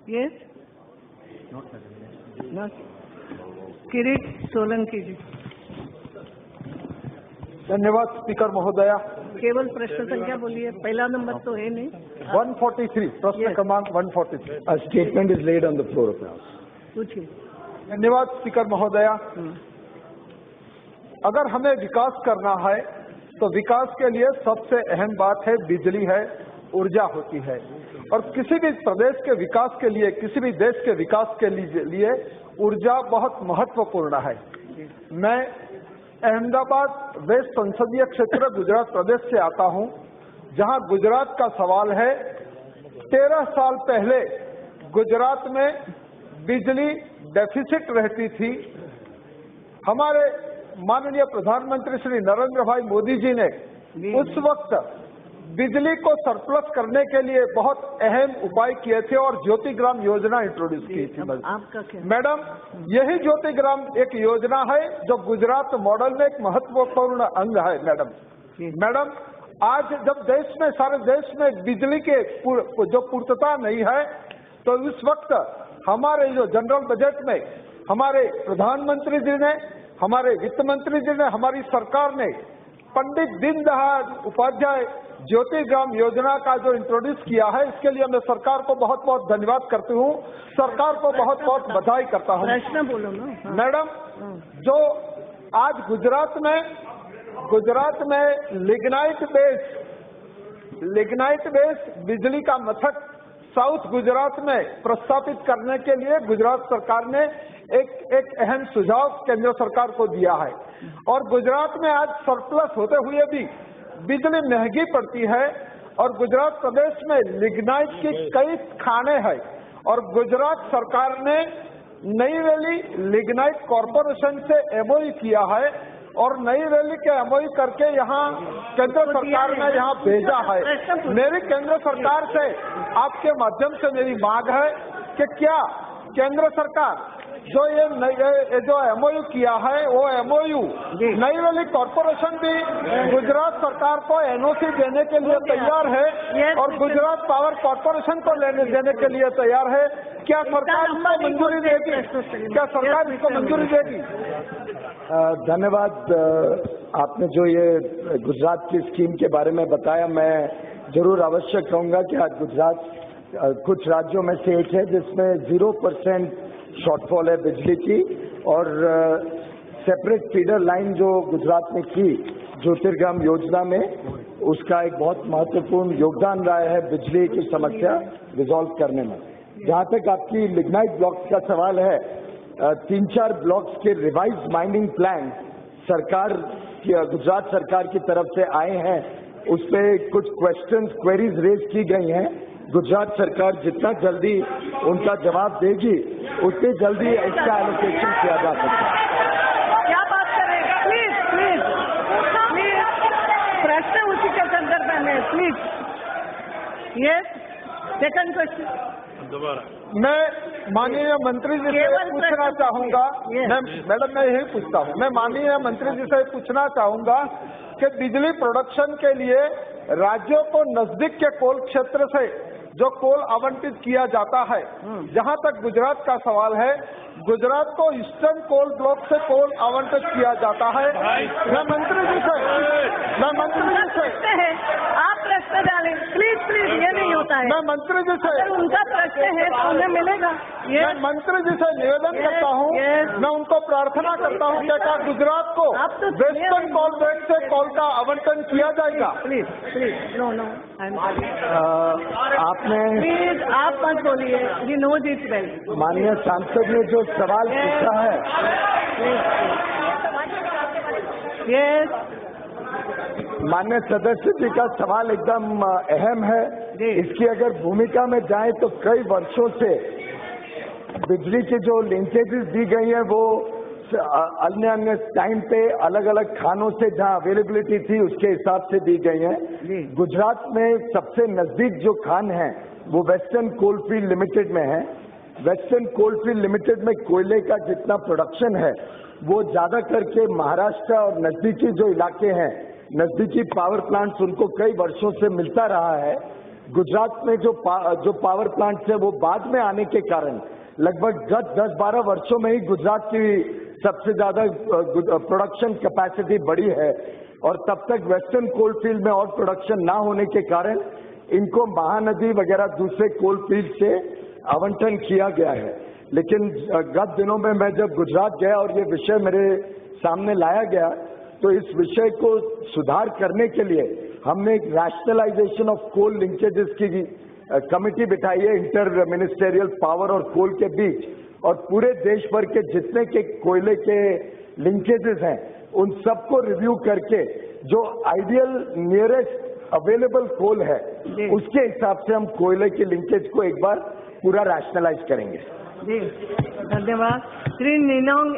Yes किरीट सोलंकी जी। धन्यवाद speaker महोदया। केवल प्रश्न संख्या बोलिए, पहला नंबर तो है नहीं। 143 प्रश्न क्रमांक 143। A statement is laid on the floor of the House. पूछिए। धन्यवाद स्पीकर महोदया। अगर हमें विकास करना है तो विकास के लिए सबसे अहम बात है बिजली है, ऊर्जा होती है। और किसी भी प्रदेश के विकास के लिए, किसी भी देश के विकास के लिए ऊर्जा बहुत महत्वपूर्ण है। मैं अहमदाबाद वेस्ट संसदीय क्षेत्र गुजरात प्रदेश से आता हूं, जहां गुजरात का सवाल है। 13 साल पहले गुजरात में बिजली डेफिसिट रहती थी। हमारे माननीय प्रधानमंत्री श्री नरेंद्र भाई मोदी जी ने उस वक्त बिजली को सरप्लस करने के लिए बहुत अहम उपाय किए थे और ज्योतिग्राम योजना इंट्रोड्यूस की थी। मैडम, यही ज्योतिग्राम एक योजना है जो गुजरात मॉडल में एक महत्वपूर्ण अंग है। मैडम, आज जब देश में, सारे देश में बिजली के जो पूर्तता नहीं है, तो उस वक्त हमारे जो जनरल बजट में हमारे प्रधानमंत्री जी ने, हमारे वित्त मंत्री जी ने, हमारी सरकार ने पंडित दीनदयाल उपाध्याय ज्योतिग्राम योजना का जो इंट्रोड्यूस किया है, इसके लिए मैं सरकार को बहुत बहुत धन्यवाद करती हूँ, सरकार को बहुत बहुत बधाई करता हूँ। प्रश्न बोलो ना। हाँ। मैडम, जो आज गुजरात में लिग्नाइट बेस बिजली का मथक साउथ गुजरात में प्रस्तावित करने के लिए गुजरात सरकार ने एक अहम सुझाव केंद्र सरकार को दिया है। और गुजरात में आज सरप्लस होते हुए भी बिजली महंगी पड़ती है और गुजरात प्रदेश में लिग्नाइट की कई खाने हैं। और गुजरात सरकार ने नई वैली लिग्नाइट कॉरपोरेशन से एमओयू किया है और नई वैली के एमओयू करके यहाँ केंद्र सरकार ने यहाँ भेजा है। मेरी केंद्र सरकार से आपके माध्यम से मेरी मांग है कि क्या केंद्र सरकार जो ये जो एमओयू किया है, वो एमओयू नई वैली कॉरपोरेशन भी गुजरात सरकार को एनओसी देने के लिए तैयार है और गुजरात पावर कॉरपोरेशन को देने के लिए तैयार है। क्या सरकार इसको मंजूरी देगी? क्या सरकार इसको मंजूरी देगी? धन्यवाद। आपने जो ये गुजरात की स्कीम के बारे में बताया, मैं जरूर अवश्य कहूँगा कि आज गुजरात कुछ राज्यों में से एक है जिसमें 0% शॉर्टफॉल है बिजली की। और सेपरेट फीडर लाइन जो गुजरात ने की ज्योतिर्ग्राम योजना में, उसका एक बहुत महत्वपूर्ण योगदान रहा है बिजली की समस्या रिजॉल्व करने में। जहाँ तक आपकी लिग्नाइट ब्लॉक्स का सवाल है, 3-4 ब्लॉक्स के रिवाइज माइनिंग प्लान सरकार गुजरात सरकार की तरफ से आए हैं। उस पर कुछ क्वेरीज रेज की गई हैं। गुजरात सरकार जितना जल्दी उनका जवाब देगी, उतनी जल्दी इसका एलोकेशन किया जा सकता है। क्या बात करें? प्लीज प्लीज प्लीज, प्रश्न उसी के संदर्भ में प्लीज। Yes, second question. मैं माननीय मंत्री जी से पूछना चाहूंगा। मैडम, मैं यही पूछता हूँ, मैं माननीय मंत्री जी से पूछना चाहूंगा कि बिजली प्रोडक्शन के लिए राज्यों को नजदीक के कोल क्षेत्र से जो कोल आवंटित किया जाता है, जहां तक गुजरात का सवाल है, गुजरात को ईस्टर्न कोल ब्लॉक से कोल आवंटित किया जाता है। मैं मंत्री जी से आप प्रश्न डालें प्लीज प्लीज, ये नहीं होता है। मैं मंत्री जी से, अगर उनका प्रश्न है तो उन्हें मिलेगा। मैं मंत्री जी से निवेदन करता हूँ, मैं उनको प्रार्थना करता हूँ कि क्या गुजरात को वेस्टर्न कोल बेल्ट से कोल का आवंटन किया जाएगा? प्लीज प्लीज, नो नो, आपने प्लीज आप मत बोलिए, यू नो दिस वेल। माननीय सांसद ने जो सवाल पूछा है, यस, माननीय सदस्य जी का सवाल एकदम अहम है। इसकी अगर भूमिका में जाए तो कई वर्षों से बिजली की जो लिंकेजेस दी गई है वो अन्य अन्य टाइम पे अलग अलग खानों से जहां अवेलेबिलिटी थी उसके हिसाब से दी गई है। गुजरात में सबसे नजदीक जो खान है वो वेस्टर्न कोलफील्ड लिमिटेड में है। वेस्टर्न कोलफील्ड लिमिटेड में कोयले का जितना प्रोडक्शन है वो ज्यादा करके महाराष्ट्र और नजदीकी जो इलाके हैं, नजदीकी पावर प्लांट्स, उनको कई वर्षों से मिलता रहा है। गुजरात में जो पावर प्लांट्स है वो बाद में आने के कारण लगभग गत 10-12 वर्षों में ही गुजरात की सबसे ज्यादा प्रोडक्शन कैपेसिटी बढ़ी है और तब तक वेस्टर्न कोल फील्ड में और प्रोडक्शन ना होने के कारण इनको महानदी वगैरह दूसरे कोल फील्ड से आवंटन किया गया है। लेकिन गत दिनों में मैं जब गुजरात गया और ये विषय मेरे सामने लाया गया तो इस विषय को सुधार करने के लिए हमने एक रैशनलाइजेशन ऑफ कोल लिंकेजेस की कमेटी बिठाई है इंटर मिनिस्टेरियल पावर और कोल के बीच, और पूरे देश भर के जितने के कोयले के लिंकेजेस हैं उन सबको रिव्यू करके जो आइडियल नियरेस्ट अवेलेबल कोल है उसके हिसाब से हम कोयले के लिंकेज को एक बार पूरा रैशनलाइज करेंगे। जी धन्यवाद। श्री निनोंग